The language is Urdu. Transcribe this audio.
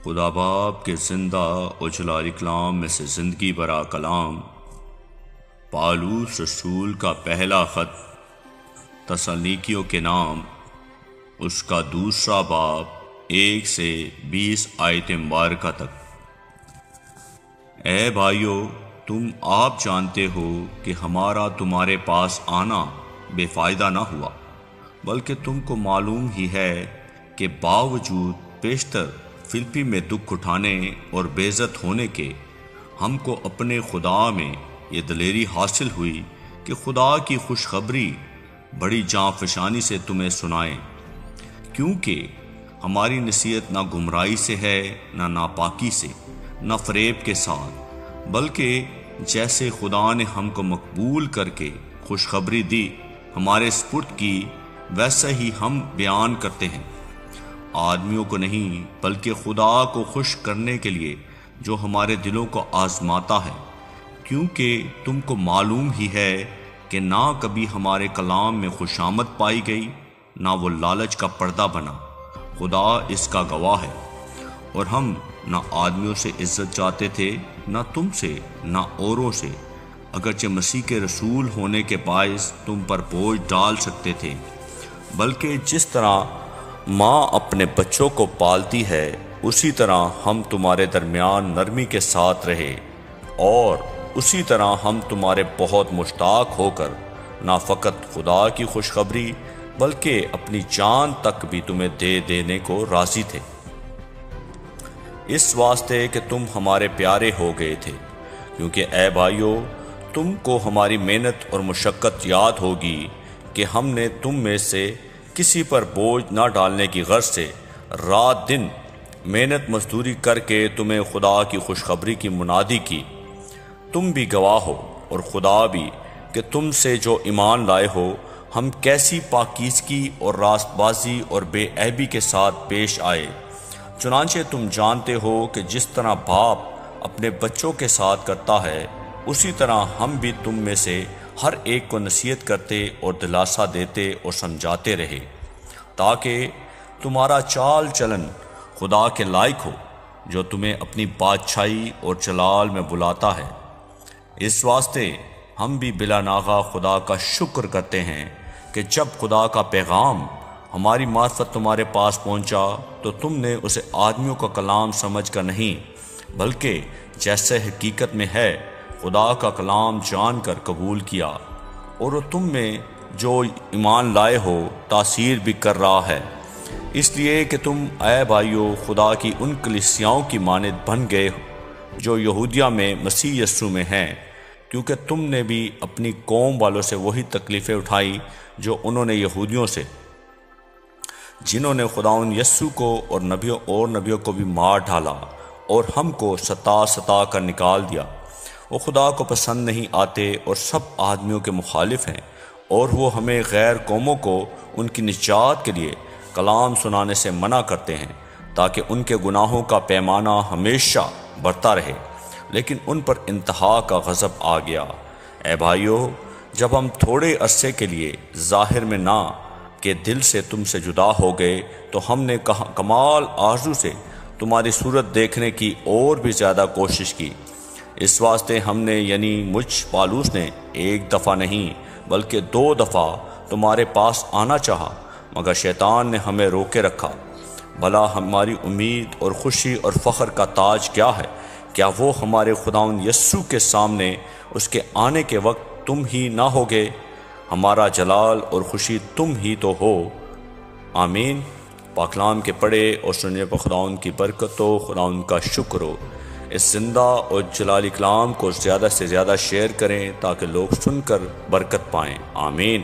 خدا باپ کے زندہ و جلال کلام میں سے زندگی برا کلام، پالوس رسول کا پہلا خط تسالونیکیوں کے نام، اس کا دوسرا باب 1 سے 20 آیت مبارکہ تک۔ اے بھائیو، تم آپ جانتے ہو کہ ہمارا تمہارے پاس آنا بے فائدہ نہ ہوا، بلکہ تم کو معلوم ہی ہے کہ باوجود بیشتر فلپی میں دکھ اٹھانے اور بے عزت ہونے کے، ہم کو اپنے خدا میں یہ دلیری حاصل ہوئی کہ خدا کی خوشخبری بڑی جاں فشانی سے تمہیں سنائیں، کیونکہ ہماری نصیحت نہ گمراہی سے ہے، نہ ناپاکی سے، نہ فریب کے ساتھ، بلکہ جیسے خدا نے ہم کو مقبول کر کے خوشخبری دی، ہمارے سپرد کی، ویسا ہی ہم بیان کرتے ہیں، آدمیوں کو نہیں بلکہ خدا کو خوش کرنے کے لیے جو ہمارے دلوں کو آزماتا ہے، کیونکہ تم کو معلوم ہی ہے کہ نہ کبھی ہمارے کلام میں خوشامد پائی گئی، نہ وہ لالچ کا پردہ بنا، خدا اس کا گواہ ہے۔ اور ہم نہ آدمیوں سے عزت چاہتے تھے، نہ تم سے، نہ اوروں سے، اگرچہ مسیح کے رسول ہونے کے باعث تم پر بوجھ ڈال سکتے تھے، بلکہ جس طرح ماں اپنے بچوں کو پالتی ہے، اسی طرح ہم تمہارے درمیان نرمی کے ساتھ رہے، اور اسی طرح ہم تمہارے بہت مشتاق ہو کر نہ فقط خدا کی خوشخبری بلکہ اپنی جان تک بھی تمہیں دے دینے کو راضی تھے، اس واسطے کہ تم ہمارے پیارے ہو گئے تھے۔ کیونکہ اے بھائیو، تم کو ہماری محنت اور مشقت یاد ہوگی کہ ہم نے تم میں سے کسی پر بوجھ نہ ڈالنے کی غرض سے رات دن محنت مزدوری کر کے تمہیں خدا کی خوشخبری کی منادی کی۔ تم بھی گواہ ہو اور خدا بھی کہ تم سے جو ایمان لائے ہو، ہم کیسی پاکیزگی اور راست بازی اور بے عیبی کے ساتھ پیش آئے۔ چنانچہ تم جانتے ہو کہ جس طرح باپ اپنے بچوں کے ساتھ کرتا ہے، اسی طرح ہم بھی تم میں سے ہر ایک کو نصیحت کرتے اور دلاسا دیتے اور سمجھاتے رہے، تاکہ تمہارا چال چلن خدا کے لائق ہو، جو تمہیں اپنی بادشاہی اور جلال میں بلاتا ہے۔ اس واسطے ہم بھی بلا ناغہ خدا کا شکر کرتے ہیں کہ جب خدا کا پیغام ہماری معرفت تمہارے پاس پہنچا تو تم نے اسے آدمیوں کا کلام سمجھ کر نہیں، بلکہ جیسے حقیقت میں ہے خدا کا کلام جان کر قبول کیا، اور وہ تم میں جو ایمان لائے ہو تاثیر بھی کر رہا ہے، اس لیے کہ تم اے بھائیو خدا کی ان کلیسیاؤں کی مانند بن گئے ہو جو یہودیہ میں مسیح یسوع میں ہیں، کیونکہ تم نے بھی اپنی قوم والوں سے وہی تکلیفیں اٹھائی جو انہوں نے یہودیوں سے، جنہوں نے خداوند یسوع کو اور نبیوں کو بھی مار ڈالا اور ہم کو ستا کر نکال دیا۔ وہ خدا کو پسند نہیں آتے اور سب آدمیوں کے مخالف ہیں، اور وہ ہمیں غیر قوموں کو ان کی نجات کے لیے کلام سنانے سے منع کرتے ہیں، تاکہ ان کے گناہوں کا پیمانہ ہمیشہ بڑھتا رہے، لیکن ان پر انتہا کا غضب آ گیا۔ اے بھائیو، جب ہم تھوڑے عرصے کے لیے ظاہر میں نہ کہ دل سے تم سے جدا ہو گئے، تو ہم نے کمال آرزو سے تمہاری صورت دیکھنے کی اور بھی زیادہ کوشش کی۔ اس واسطے ہم نے یعنی مجھ پالوس نے 1 دفعہ نہیں بلکہ 2 دفعہ تمہارے پاس آنا چاہا، مگر شیطان نے ہمیں روکے رکھا۔ بھلا ہماری امید اور خوشی اور فخر کا تاج کیا ہے؟ کیا وہ ہمارے خداوند یسوع کے سامنے اس کے آنے کے وقت تم ہی نہ ہوگے؟ ہمارا جلال اور خوشی تم ہی تو ہو۔ آمین۔ پاکلام کے پڑھے اور سننے پر خداوند کی برکت ہو، خداوند کا شکر ہو۔ اس زندہ اور جلالی کلام کو زیادہ سے زیادہ شیئر کریں تاکہ لوگ سن کر برکت پائیں۔ آمین۔